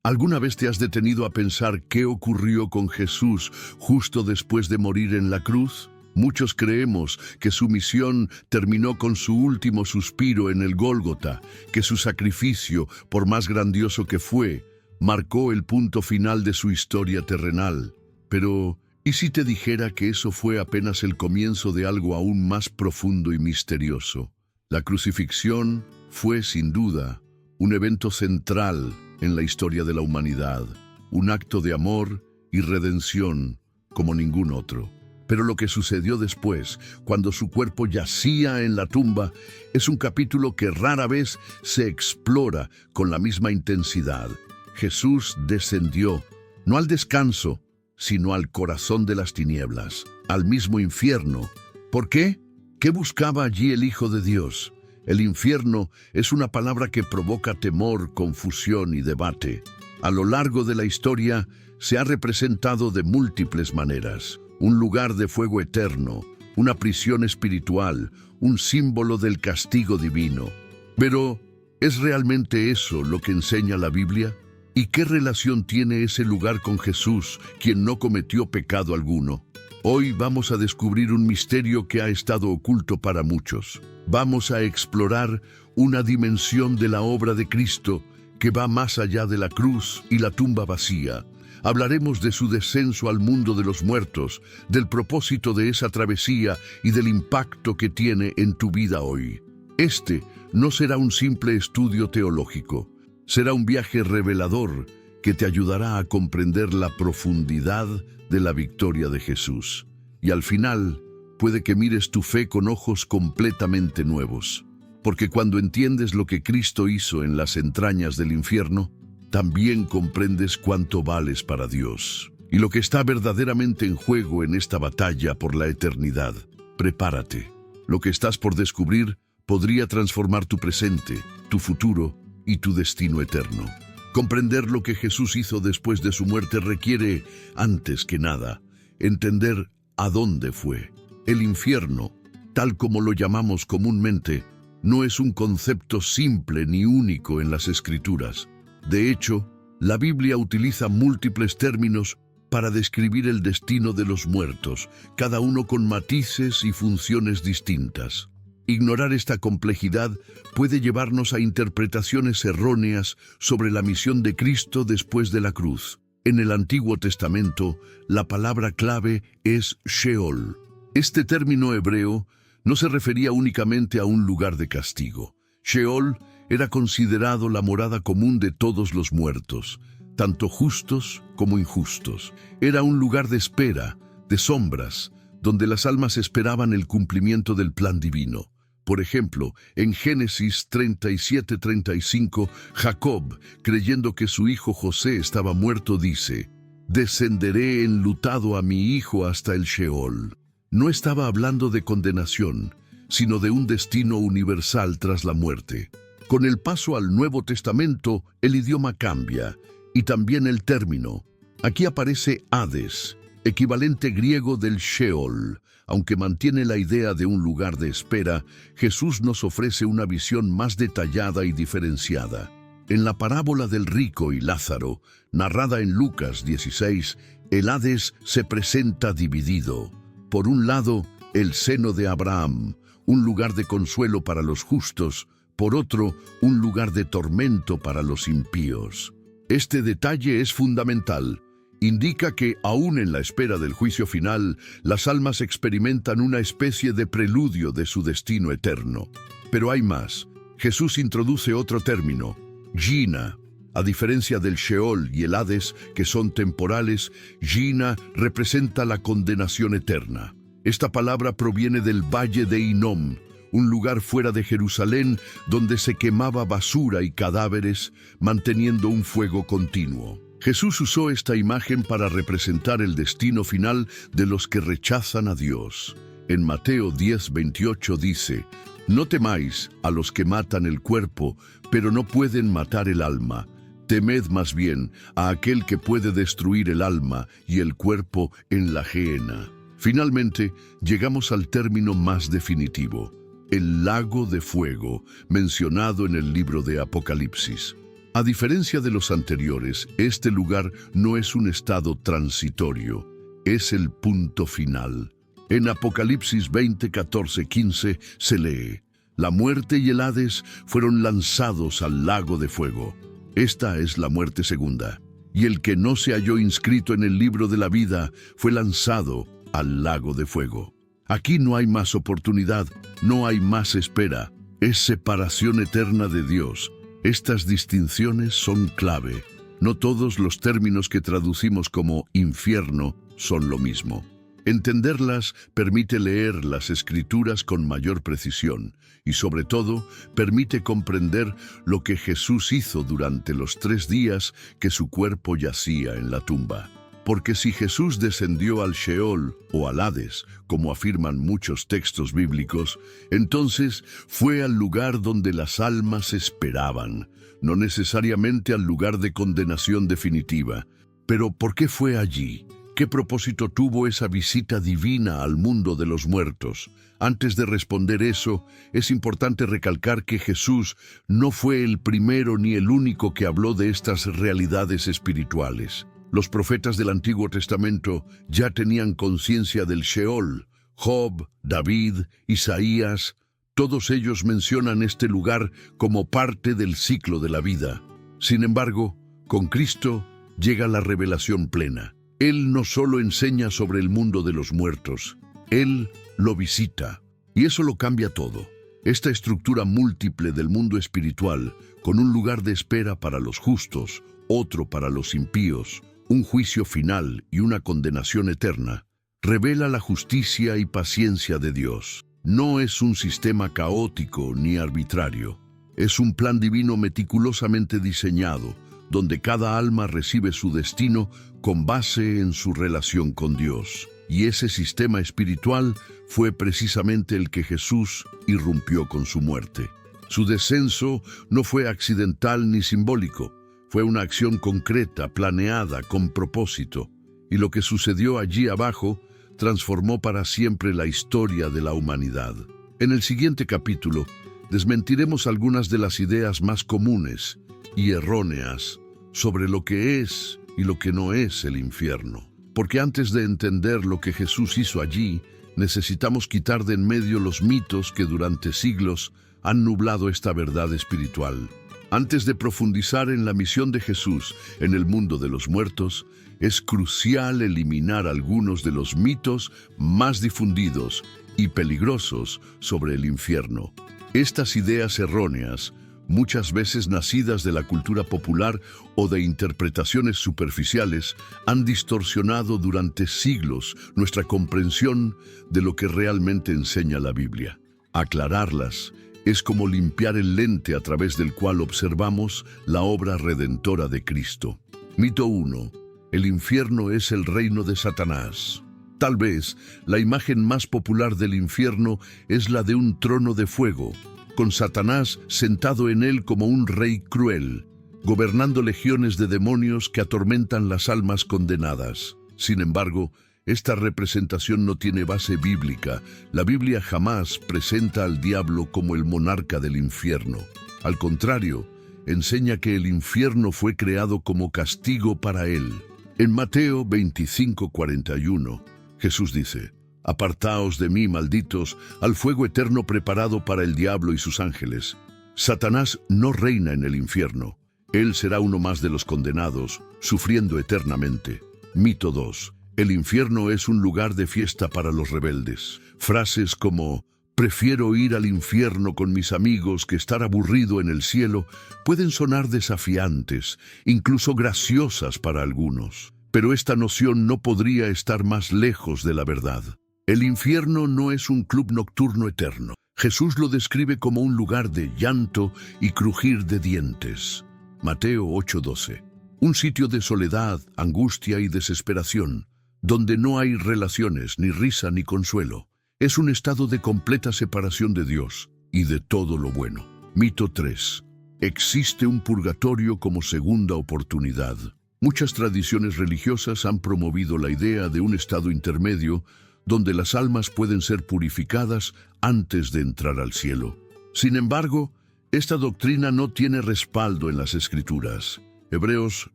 ¿Alguna vez te has detenido a pensar qué ocurrió con Jesús justo después de morir en la cruz? Muchos creemos que su misión terminó con su último suspiro en el Gólgota, que su sacrificio, por más grandioso que fue, marcó el punto final de su historia terrenal. Pero, ¿y si te dijera que eso fue apenas el comienzo de algo aún más profundo y misterioso? La crucifixión fue, sin duda, un evento central en la historia de la humanidad, un acto de amor y redención como ningún otro. Pero lo que sucedió después, cuando su cuerpo yacía en la tumba, es un capítulo que rara vez se explora con la misma intensidad. Jesús descendió, no al descanso, sino al corazón de las tinieblas, al mismo infierno. ¿Por qué? ¿Qué buscaba allí el Hijo de Dios? El infierno es una palabra que provoca temor, confusión y debate. A lo largo de la historia se ha representado de múltiples maneras. Un lugar de fuego eterno, una prisión espiritual, un símbolo del castigo divino. Pero, ¿es realmente eso lo que enseña la Biblia? ¿Y qué relación tiene ese lugar con Jesús, quien no cometió pecado alguno? Hoy vamos a descubrir un misterio que ha estado oculto para muchos. Vamos a explorar una dimensión de la obra de Cristo que va más allá de la cruz y la tumba vacía. Hablaremos de su descenso al mundo de los muertos, del propósito de esa travesía y del impacto que tiene en tu vida hoy. Este no será un simple estudio teológico, será un viaje revelador que te ayudará a comprender la profundidad de la victoria de Jesús. Y al final, puede que mires tu fe con ojos completamente nuevos, porque cuando entiendes lo que Cristo hizo en las entrañas del infierno, también comprendes cuánto vales para Dios y lo que está verdaderamente en juego en esta batalla por la eternidad. Prepárate. Lo que estás por descubrir podría transformar tu presente, tu futuro y tu destino eterno. Comprender lo que Jesús hizo después de su muerte requiere, antes que nada, entender a dónde fue. El infierno, tal como lo llamamos comúnmente, no es un concepto simple ni único en las Escrituras. De hecho, la Biblia utiliza múltiples términos para describir el destino de los muertos, cada uno con matices y funciones distintas. Ignorar esta complejidad puede llevarnos a interpretaciones erróneas sobre la misión de Cristo después de la cruz. En el Antiguo Testamento, la palabra clave es Sheol. Este término hebreo no se refería únicamente a un lugar de castigo. Sheol era considerado la morada común de todos los muertos, tanto justos como injustos. Era un lugar de espera, de sombras, donde las almas esperaban el cumplimiento del plan divino. Por ejemplo, en Génesis 37:35, Jacob, creyendo que su hijo José estaba muerto, dice: «Descenderé enlutado a mi hijo hasta el Sheol». No estaba hablando de condenación, sino de un destino universal tras la muerte. Con el paso al Nuevo Testamento, el idioma cambia, y también el término. Aquí aparece Hades, equivalente griego del Sheol. Aunque mantiene la idea de un lugar de espera, Jesús nos ofrece una visión más detallada y diferenciada. En la parábola del rico y Lázaro, narrada en Lucas 16, el Hades se presenta dividido. Por un lado, el seno de Abraham, un lugar de consuelo para los justos; por otro, un lugar de tormento para los impíos. Este detalle es fundamental. Indica que, aún en la espera del juicio final, las almas experimentan una especie de preludio de su destino eterno. Pero hay más. Jesús introduce otro término, Gina. A diferencia del Sheol y el Hades, que son temporales, Gina representa la condenación eterna. Esta palabra proviene del Valle de Hinnom, un lugar fuera de Jerusalén donde se quemaba basura y cadáveres, manteniendo un fuego continuo. Jesús usó esta imagen para representar el destino final de los que rechazan a Dios. En Mateo 10:28 dice: «No temáis a los que matan el cuerpo, pero no pueden matar el alma. Temed más bien a aquel que puede destruir el alma y el cuerpo en la gehenna». Finalmente, llegamos al término más definitivo, el lago de fuego, mencionado en el libro de Apocalipsis. A diferencia de los anteriores, este lugar no es un estado transitorio, es el punto final. En Apocalipsis 20, 14, 15 se lee: la muerte y el Hades fueron lanzados al lago de fuego. Esta es la muerte segunda. Y el que no se halló inscrito en el libro de la vida fue lanzado al lago de fuego. Aquí no hay más oportunidad, no hay más espera. Es separación eterna de Dios. Estas distinciones son clave. No todos los términos que traducimos como infierno son lo mismo. Entenderlas permite leer las Escrituras con mayor precisión y, sobre todo, permite comprender lo que Jesús hizo durante los 3 días que su cuerpo yacía en la tumba. Porque si Jesús descendió al Sheol o al Hades, como afirman muchos textos bíblicos, entonces fue al lugar donde las almas esperaban, no necesariamente al lugar de condenación definitiva. Pero ¿por qué fue allí? ¿Qué propósito tuvo esa visita divina al mundo de los muertos? Antes de responder eso, es importante recalcar que Jesús no fue el primero ni el único que habló de estas realidades espirituales. Los profetas del Antiguo Testamento ya tenían conciencia del Sheol. Job, David, Isaías, todos ellos mencionan este lugar como parte del ciclo de la vida. Sin embargo, con Cristo llega la revelación plena. Él no solo enseña sobre el mundo de los muertos, Él lo visita. Y eso lo cambia todo. Esta estructura múltiple del mundo espiritual, con un lugar de espera para los justos, otro para los impíos, un juicio final y una condenación eterna, revela la justicia y paciencia de Dios. No es un sistema caótico ni arbitrario. Es un plan divino meticulosamente diseñado, donde cada alma recibe su destino con base en su relación con Dios. Y ese sistema espiritual fue precisamente el que Jesús irrumpió con su muerte. Su descenso no fue accidental ni simbólico. Fue una acción concreta, planeada, con propósito. Y lo que sucedió allí abajo transformó para siempre la historia de la humanidad. En el siguiente capítulo, desmentiremos algunas de las ideas más comunes y erróneas sobre lo que es y lo que no es el infierno. Porque antes de entender lo que Jesús hizo allí, necesitamos quitar de en medio los mitos que durante siglos han nublado esta verdad espiritual. Antes de profundizar en la misión de Jesús en el mundo de los muertos, es crucial eliminar algunos de los mitos más difundidos y peligrosos sobre el infierno. Estas ideas erróneas, muchas veces nacidas de la cultura popular o de interpretaciones superficiales, han distorsionado durante siglos nuestra comprensión de lo que realmente enseña la Biblia. Aclararlas es como limpiar el lente a través del cual observamos la obra redentora de Cristo. Mito 1. El infierno es el reino de Satanás. Tal vez la imagen más popular del infierno es la de un trono de fuego, con Satanás sentado en él como un rey cruel, gobernando legiones de demonios que atormentan las almas condenadas. Sin embargo, esta representación no tiene base bíblica. La Biblia jamás presenta al diablo como el monarca del infierno. Al contrario, enseña que el infierno fue creado como castigo para él. En Mateo 25:41, Jesús dice: «Apartaos de mí, malditos, al fuego eterno preparado para el diablo y sus ángeles». Satanás no reina en el infierno. Él será uno más de los condenados, sufriendo eternamente. Mito 2. El infierno es un lugar de fiesta para los rebeldes. Frases como «prefiero ir al infierno con mis amigos que estar aburrido en el cielo» pueden sonar desafiantes, incluso graciosas para algunos. Pero esta noción no podría estar más lejos de la verdad. El infierno no es un club nocturno eterno. Jesús lo describe como un lugar de llanto y crujir de dientes. Mateo 8:12. Un sitio de soledad, angustia y desesperación, donde no hay relaciones, ni risa, ni consuelo. Es un estado de completa separación de Dios y de todo lo bueno. Mito 3. Existe un purgatorio como segunda oportunidad. Muchas tradiciones religiosas han promovido la idea de un estado intermedio donde las almas pueden ser purificadas antes de entrar al cielo. Sin embargo, Esta doctrina no tiene respaldo en las Escrituras. Hebreos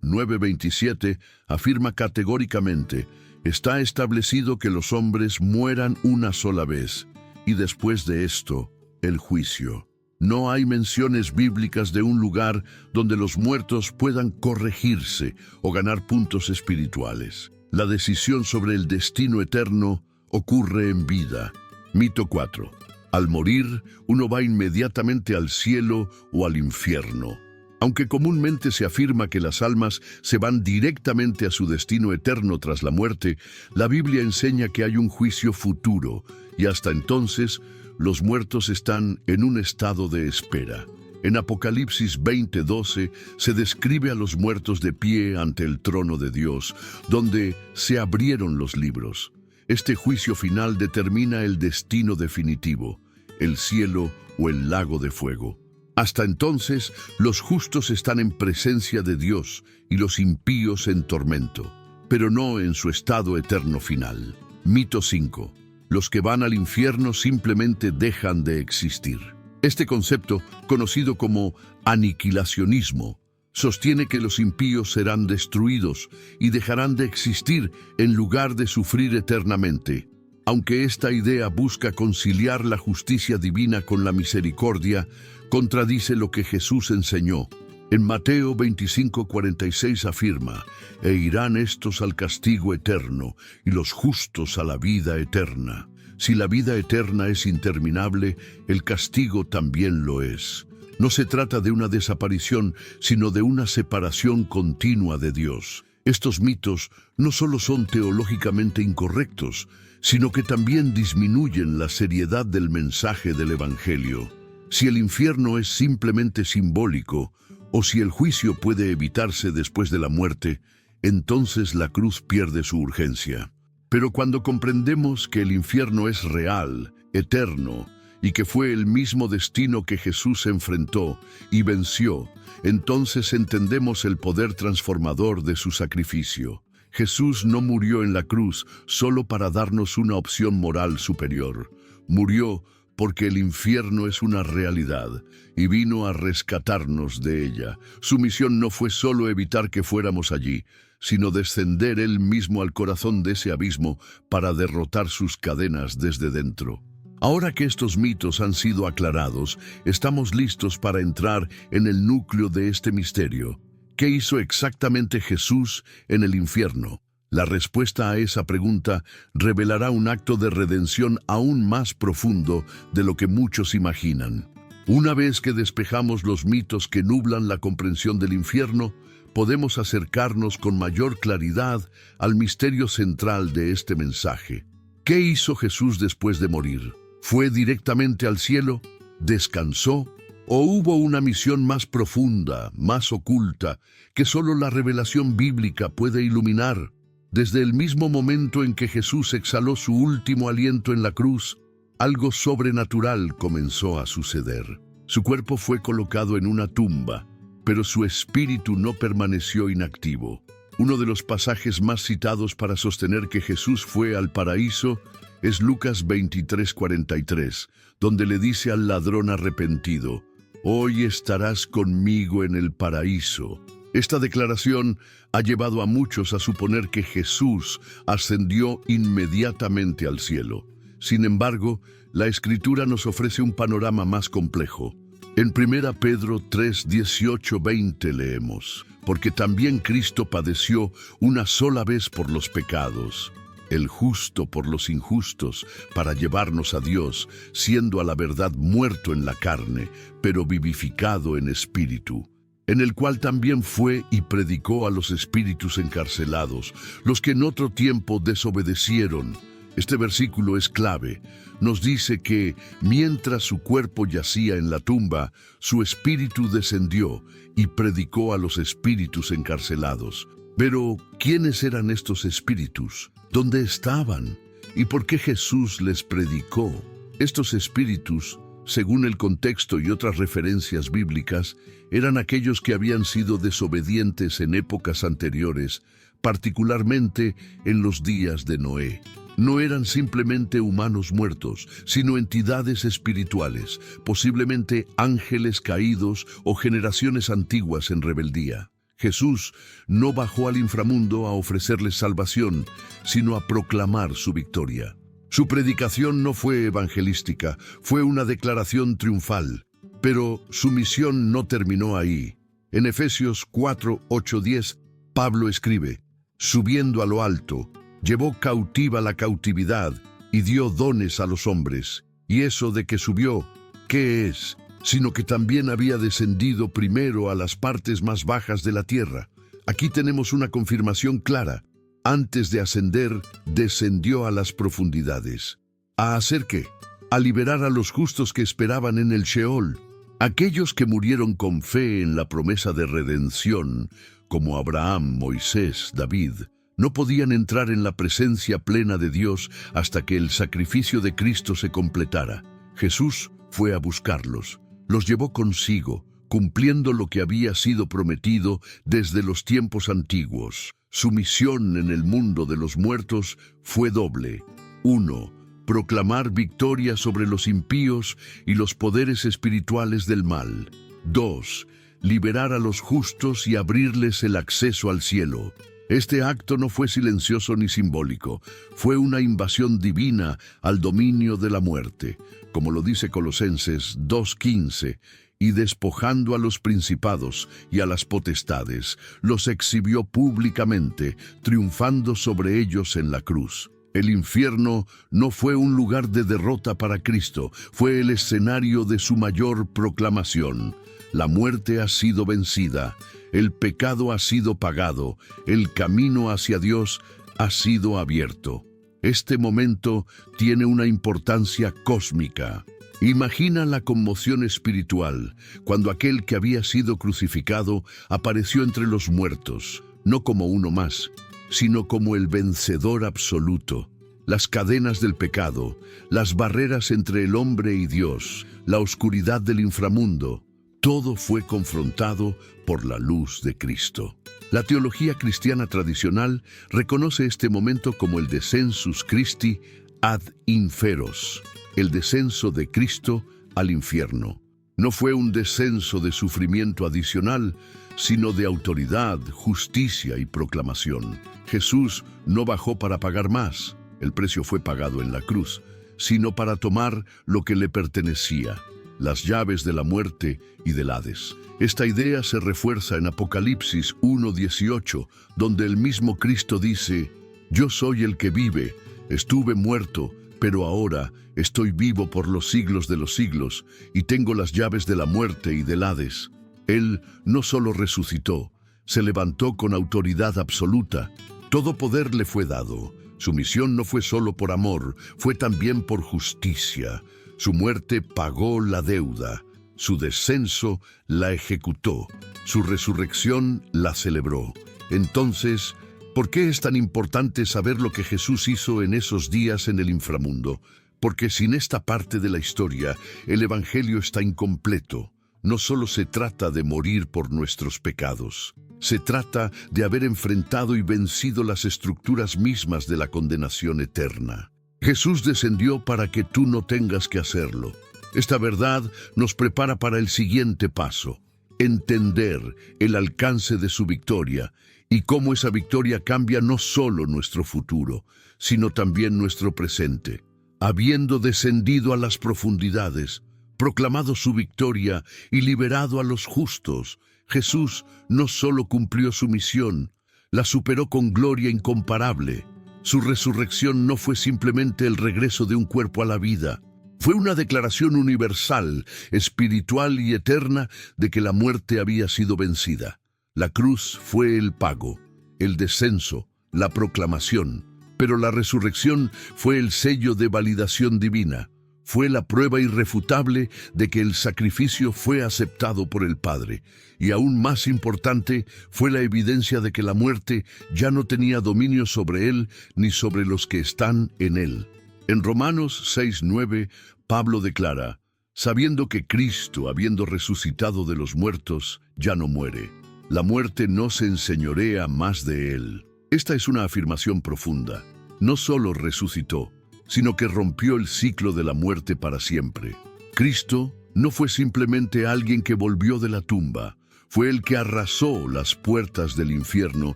9:27 afirma categóricamente: está establecido que los hombres mueran una sola vez, y después de esto, el juicio. No hay menciones bíblicas de un lugar donde los muertos puedan corregirse o ganar puntos espirituales. La decisión sobre el destino eterno ocurre en vida. Mito 4. Al morir, uno va inmediatamente al cielo o al infierno. Aunque comúnmente se afirma que las almas se van directamente a su destino eterno tras la muerte, la Biblia enseña que hay un juicio futuro, y hasta entonces los muertos están en un estado de espera. En Apocalipsis 20:12 se describe a los muertos de pie ante el trono de Dios, donde se abrieron los libros. Este juicio final determina el destino definitivo, el cielo o el lago de fuego. Hasta entonces, los justos están en presencia de Dios y los impíos en tormento, pero no en su estado eterno final. Mito 5. Los que van al infierno simplemente dejan de existir. Este concepto, conocido como aniquilacionismo, sostiene que los impíos serán destruidos y dejarán de existir en lugar de sufrir eternamente. Aunque esta idea busca conciliar la justicia divina con la misericordia, contradice lo que Jesús enseñó. En Mateo 25:46 afirma: «E irán estos al castigo eterno, y los justos a la vida eterna». Si la vida eterna es interminable, el castigo también lo es. No se trata de una desaparición, sino de una separación continua de Dios. Estos mitos no solo son teológicamente incorrectos, sino que también disminuyen la seriedad del mensaje del Evangelio. Si el infierno es simplemente simbólico, o si el juicio puede evitarse después de la muerte, entonces la cruz pierde su urgencia. Pero cuando comprendemos que el infierno es real, eterno, y que fue el mismo destino que Jesús enfrentó y venció, entonces entendemos el poder transformador de su sacrificio. Jesús no murió en la cruz solo para darnos una opción moral superior. Murió porque el infierno es una realidad y vino a rescatarnos de ella. Su misión no fue solo evitar que fuéramos allí, sino descender él mismo al corazón de ese abismo para derrotar sus cadenas desde dentro. Ahora que estos mitos han sido aclarados, estamos listos para entrar en el núcleo de este misterio. ¿Qué hizo exactamente Jesús en el infierno? La respuesta a esa pregunta revelará un acto de redención aún más profundo de lo que muchos imaginan. Una vez que despejamos los mitos que nublan la comprensión del infierno, podemos acercarnos con mayor claridad al misterio central de este mensaje. ¿Qué hizo Jesús después de morir? ¿Fue directamente al cielo? ¿Descansó? ¿O hubo una misión más profunda, más oculta, que solo la revelación bíblica puede iluminar? Desde el mismo momento en que Jesús exhaló su último aliento en la cruz, algo sobrenatural comenzó a suceder. Su cuerpo fue colocado en una tumba, pero su espíritu no permaneció inactivo. Uno de los pasajes más citados para sostener que Jesús fue al paraíso es Lucas 23:43, donde le dice al ladrón arrepentido: «Hoy estarás conmigo en el paraíso». Esta declaración ha llevado a muchos a suponer que Jesús ascendió inmediatamente al cielo. Sin embargo, la Escritura nos ofrece un panorama más complejo. En 1 Pedro 3:18-20 leemos: «Porque también Cristo padeció una sola vez por los pecados, el justo por los injustos, para llevarnos a Dios, siendo a la verdad muerto en la carne, pero vivificado en espíritu, en el cual también fue y predicó a los espíritus encarcelados, los que en otro tiempo desobedecieron». Este versículo es clave. Nos dice que, mientras su cuerpo yacía en la tumba, su espíritu descendió y predicó a los espíritus encarcelados. Pero, ¿quiénes eran estos espíritus? ¿Dónde estaban? ¿Y por qué Jesús les predicó? Estos espíritus, según el contexto y otras referencias bíblicas, eran aquellos que habían sido desobedientes en épocas anteriores, particularmente en los días de Noé. No eran simplemente humanos muertos, sino entidades espirituales, posiblemente ángeles caídos o generaciones antiguas en rebeldía. Jesús no bajó al inframundo a ofrecerles salvación, sino a proclamar su victoria. Su predicación no fue evangelística, fue una declaración triunfal. Pero su misión no terminó ahí. En Efesios 4, 8, 10, Pablo escribe: subiendo a lo alto, llevó cautiva la cautividad y dio dones a los hombres. Y eso de que subió, ¿qué es? Sino que también había descendido primero a las partes más bajas de la tierra. Aquí tenemos una confirmación clara. Antes de ascender, descendió a las profundidades. ¿A hacer qué? A liberar a los justos que esperaban en el Sheol. Aquellos que murieron con fe en la promesa de redención, como Abraham, Moisés, David, no podían entrar en la presencia plena de Dios hasta que el sacrificio de Cristo se completara. Jesús fue a buscarlos, los llevó consigo, cumpliendo lo que había sido prometido desde los tiempos antiguos. Su misión en el mundo de los muertos fue doble. 1. Proclamar victoria sobre los impíos y los poderes espirituales del mal. 2. Liberar a los justos y abrirles el acceso al cielo. Este acto no fue silencioso ni simbólico, fue una invasión divina al dominio de la muerte, como lo dice Colosenses 2:15, y despojando a los principados y a las potestades, los exhibió públicamente, triunfando sobre ellos en la cruz. El infierno no fue un lugar de derrota para Cristo, fue el escenario de su mayor proclamación. La muerte ha sido vencida, el pecado ha sido pagado, el camino hacia Dios ha sido abierto. Este momento tiene una importancia cósmica. Imagina la conmoción espiritual cuando aquel que había sido crucificado apareció entre los muertos, no como uno más, sino como el vencedor absoluto. Las cadenas del pecado, las barreras entre el hombre y Dios, la oscuridad del inframundo, todo fue confrontado por la luz de Cristo. La teología cristiana tradicional reconoce este momento como el descensus Christi ad inferos, el descenso de Cristo al infierno. No fue un descenso de sufrimiento adicional, sino de autoridad, justicia y proclamación. Jesús no bajó para pagar más, el precio fue pagado en la cruz, sino para tomar lo que le pertenecía, las llaves de la muerte y del Hades. Esta idea se refuerza en Apocalipsis 1:18, donde el mismo Cristo dice: yo soy el que vive, estuve muerto, pero ahora estoy vivo por los siglos de los siglos, y tengo las llaves de la muerte y del Hades. Él no solo resucitó, se levantó con autoridad absoluta. Todo poder le fue dado. Su misión no fue solo por amor, fue también por justicia. Su muerte pagó la deuda. Su descenso la ejecutó. Su resurrección la celebró. Entonces, ¿por qué es tan importante saber lo que Jesús hizo en esos días en el inframundo? Porque sin esta parte de la historia, el Evangelio está incompleto. No solo se trata de morir por nuestros pecados. Se trata de haber enfrentado y vencido las estructuras mismas de la condenación eterna. Jesús descendió para que tú no tengas que hacerlo. Esta verdad nos prepara para el siguiente paso: entender el alcance de su victoria y cómo esa victoria cambia no solo nuestro futuro, sino también nuestro presente. Habiendo descendido a las profundidades, proclamado su victoria y liberado a los justos, Jesús no solo cumplió su misión, la superó con gloria incomparable. Su resurrección no fue simplemente el regreso de un cuerpo a la vida. Fue una declaración universal, espiritual y eterna de que la muerte había sido vencida. La cruz fue el pago, el descenso, la proclamación, pero la resurrección fue el sello de validación divina. Fue la prueba irrefutable de que el sacrificio fue aceptado por el Padre. Y aún más importante, fue la evidencia de que la muerte ya no tenía dominio sobre él ni sobre los que están en él. En Romanos 6:9, Pablo declara: sabiendo que Cristo, habiendo resucitado de los muertos, ya no muere. La muerte no se enseñorea más de él. Esta es una afirmación profunda. no solo resucitó, sino que rompió el ciclo de la muerte para siempre. Cristo no fue simplemente alguien que volvió de la tumba, fue el que arrasó las puertas del infierno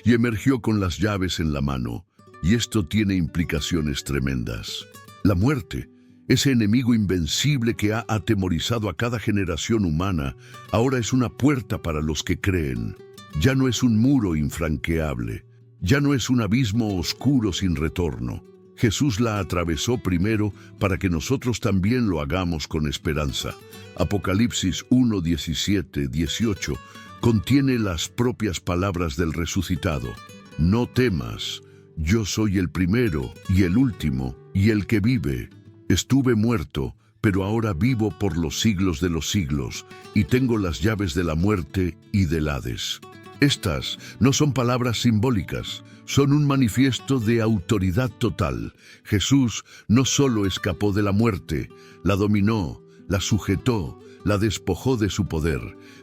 y emergió con las llaves en la mano. Y esto tiene implicaciones tremendas. La muerte, ese enemigo invencible que ha atemorizado a cada generación humana, ahora es una puerta para los que creen. Ya no es un muro infranqueable, ya no es un abismo oscuro sin retorno. Jesús la atravesó primero para que nosotros también lo hagamos con esperanza. Apocalipsis 1, 17, 18 contiene las propias palabras del resucitado. No temas, yo soy el primero y el último y el que vive. Estuve muerto, pero ahora vivo por los siglos de los siglos, y tengo las llaves de la muerte y del Hades. Estas no son palabras simbólicas, son un manifiesto de autoridad total. Jesús no solo escapó de la muerte, la dominó, la sujetó, la despojó de su poder,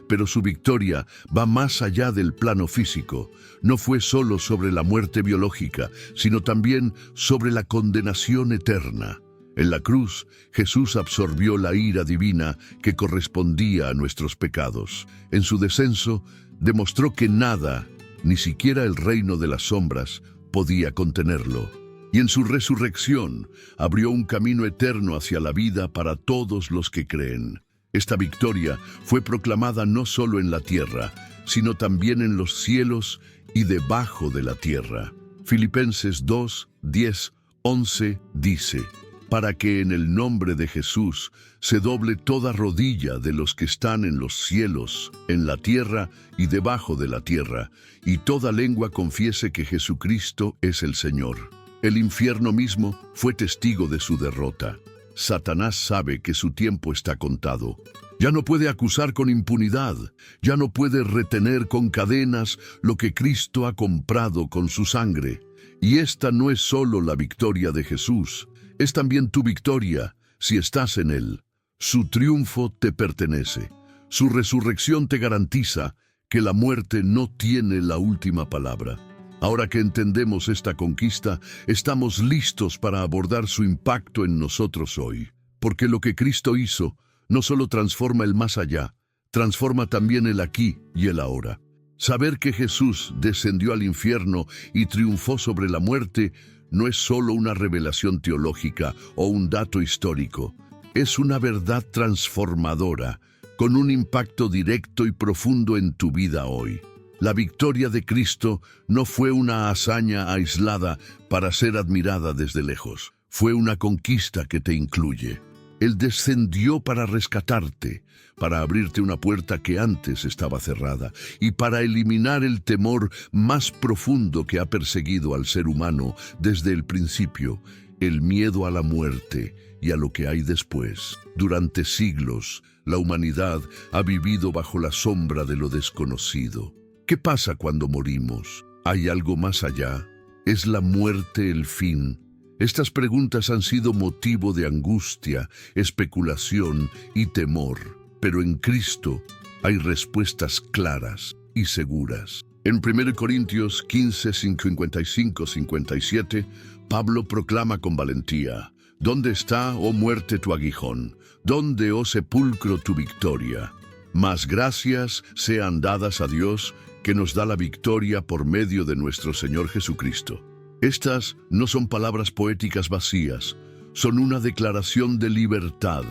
pero su victoria va más allá del plano físico. No fue solo sobre la muerte biológica, sino también sobre la condenación eterna. En la cruz, Jesús absorbió la ira divina que correspondía a nuestros pecados. En su descenso, demostró que nada, ni siquiera el reino de las sombras, podía contenerlo. Y en su resurrección, abrió un camino eterno hacia la vida para todos los que creen. Esta victoria fue proclamada no solo en la tierra, sino también en los cielos y debajo de la tierra. Filipenses 2, 10, 11 dice: para que en el nombre de Jesús se doble toda rodilla de los que están en los cielos, en la tierra y debajo de la tierra, y toda lengua confiese que Jesucristo es el Señor. El infierno mismo fue testigo de su derrota. Satanás sabe que su tiempo está contado. Ya no puede acusar con impunidad, ya no puede retener con cadenas lo que Cristo ha comprado con su sangre. Y esta no es solo la victoria de Jesús, es también tu victoria si estás en Él. Su triunfo te pertenece. Su resurrección te garantiza que la muerte no tiene la última palabra. Ahora que entendemos esta conquista, estamos listos para abordar su impacto en nosotros hoy. Porque lo que Cristo hizo no solo transforma el más allá, transforma también el aquí y el ahora. Saber que Jesús descendió al infierno y triunfó sobre la muerte no es solo una revelación teológica o un dato histórico, es una verdad transformadora, con un impacto directo y profundo en tu vida hoy. La victoria de Cristo no fue una hazaña aislada para ser admirada desde lejos, fue una conquista que te incluye. Él descendió para rescatarte, para abrirte una puerta que antes estaba cerrada y para eliminar el temor más profundo que ha perseguido al ser humano desde el principio, el miedo a la muerte y a lo que hay después. Durante siglos, la humanidad ha vivido bajo la sombra de lo desconocido. ¿Qué pasa cuando morimos? ¿Hay algo más allá? ¿Es la muerte el fin? Estas preguntas han sido motivo de angustia, especulación y temor, pero en Cristo hay respuestas claras y seguras. En 1 Corintios 15, 55-57, Pablo proclama con valentía: ¿dónde está, oh muerte, tu aguijón? ¿Dónde, oh sepulcro, tu victoria? Mas gracias sean dadas a Dios, que nos da la victoria por medio de nuestro Señor Jesucristo. Estas no son palabras poéticas vacías, son una declaración de libertad.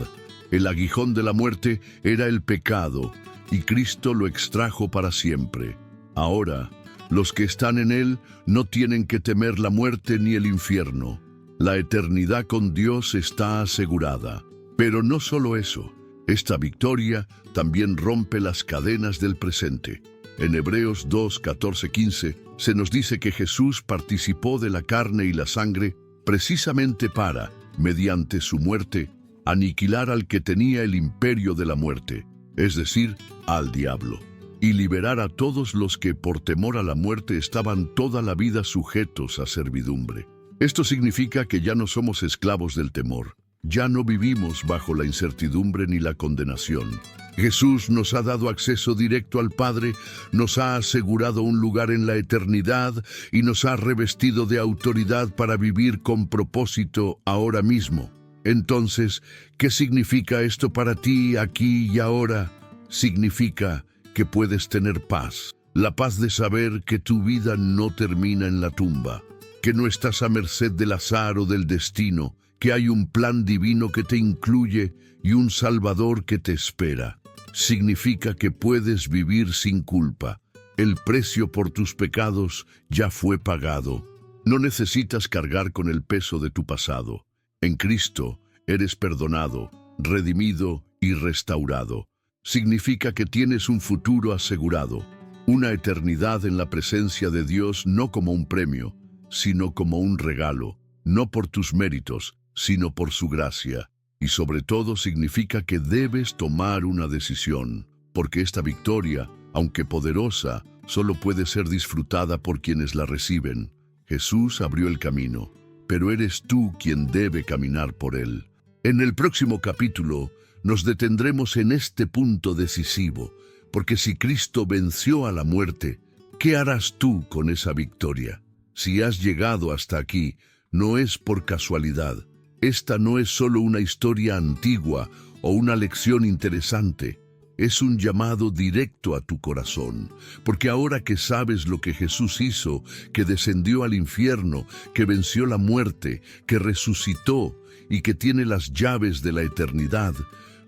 El aguijón de la muerte era el pecado, y Cristo lo extrajo para siempre. Ahora, los que están en Él no tienen que temer la muerte ni el infierno. La eternidad con Dios está asegurada. Pero no solo eso, esta victoria también rompe las cadenas del presente. En Hebreos 2, 14, 15, se nos dice que Jesús participó de la carne y la sangre precisamente para, mediante su muerte, aniquilar al que tenía el imperio de la muerte, es decir, al diablo, y liberar a todos los que por temor a la muerte estaban toda la vida sujetos a servidumbre. Esto significa que ya no somos esclavos del temor. Ya no vivimos bajo la incertidumbre ni la condenación. Jesús nos ha dado acceso directo al Padre, nos ha asegurado un lugar en la eternidad y nos ha revestido de autoridad para vivir con propósito ahora mismo. Entonces, ¿qué significa esto para ti aquí y ahora? Significa que puedes tener paz. La paz de saber que tu vida no termina en la tumba, que no estás a merced del azar o del destino, que hay un plan divino que te incluye y un Salvador que te espera. Significa que puedes vivir sin culpa. El precio por tus pecados ya fue pagado. No necesitas cargar con el peso de tu pasado. En Cristo eres perdonado, redimido y restaurado. Significa que tienes un futuro asegurado, una eternidad en la presencia de Dios, no como un premio, sino como un regalo, no por tus méritos, sino por su gracia. Y sobre todo significa que debes tomar una decisión, porque esta victoria, aunque poderosa, solo puede ser disfrutada por quienes la reciben. Jesús abrió el camino, pero eres tú quien debe caminar por él. En el próximo capítulo nos detendremos en este punto decisivo, porque si Cristo venció a la muerte, ¿qué harás tú con esa victoria? Si has llegado hasta aquí, no es por casualidad. Esta no es solo una historia antigua o una lección interesante. Es un llamado directo a tu corazón, porque ahora que sabes lo que Jesús hizo, que descendió al infierno, que venció la muerte, que resucitó y que tiene las llaves de la eternidad,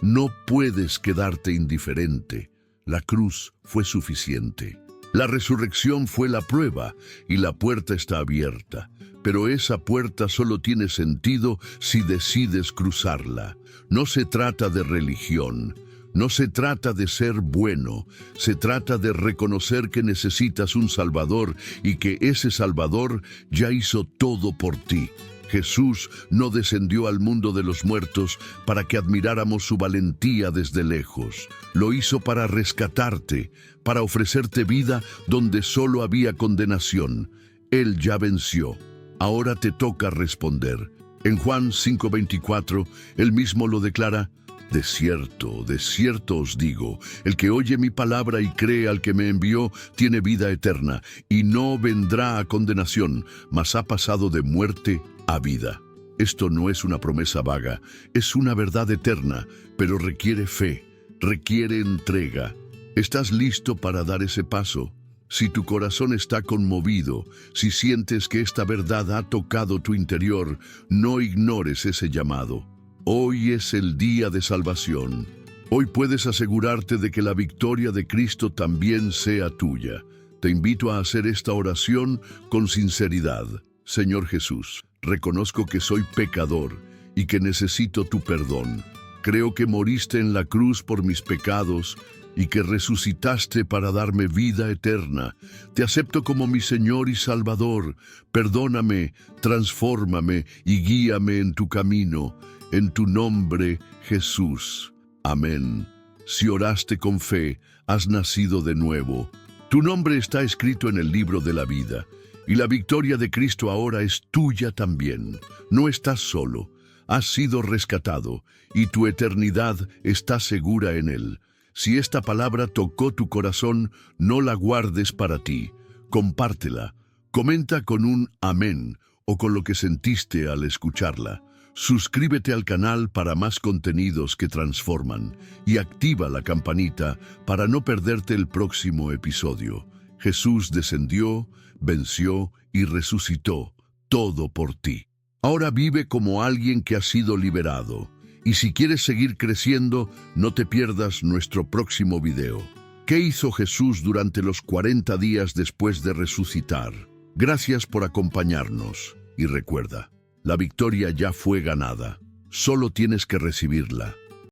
no puedes quedarte indiferente. La cruz fue suficiente. La resurrección fue la prueba y la puerta está abierta. Pero esa puerta solo tiene sentido si decides cruzarla. No se trata de religión, no se trata de ser bueno, se trata de reconocer que necesitas un Salvador y que ese Salvador ya hizo todo por ti. Jesús no descendió al mundo de los muertos para que admiráramos su valentía desde lejos. Lo hizo para rescatarte, para ofrecerte vida donde solo había condenación. Él ya venció. Ahora te toca responder. En Juan 5:24, él mismo lo declara: de cierto os digo, el que oye mi palabra y cree al que me envió, tiene vida eterna, y no vendrá a condenación, mas ha pasado de muerte a vida. Esto no es una promesa vaga, es una verdad eterna, pero requiere fe, requiere entrega. ¿Estás listo para dar ese paso? Si tu corazón está conmovido, si sientes que esta verdad ha tocado tu interior, no ignores ese llamado. Hoy es el día de salvación. Hoy puedes asegurarte de que la victoria de Cristo también sea tuya. Te invito a hacer esta oración con sinceridad. Señor Jesús, reconozco que soy pecador y que necesito tu perdón. Creo que moriste en la cruz por mis pecados y que resucitaste para darme vida eterna. Te acepto como mi Señor y Salvador. Perdóname, transfórmame y guíame en tu camino. En tu nombre, Jesús. Amén. Si oraste con fe, has nacido de nuevo. Tu nombre está escrito en el libro de la vida, y la victoria de Cristo ahora es tuya también. No estás solo, has sido rescatado, y tu eternidad está segura en Él. Si esta palabra tocó tu corazón, no la guardes para ti. Compártela. Comenta con un amén o con lo que sentiste al escucharla. Suscríbete al canal para más contenidos que transforman y activa la campanita para no perderte el próximo episodio. Jesús descendió, venció y resucitó, todo por ti. Ahora vive como alguien que ha sido liberado. Y si quieres seguir creciendo, no te pierdas nuestro próximo video. ¿Qué hizo Jesús durante los 40 días después de resucitar? Gracias por acompañarnos. Y recuerda, la victoria ya fue ganada. Solo tienes que recibirla.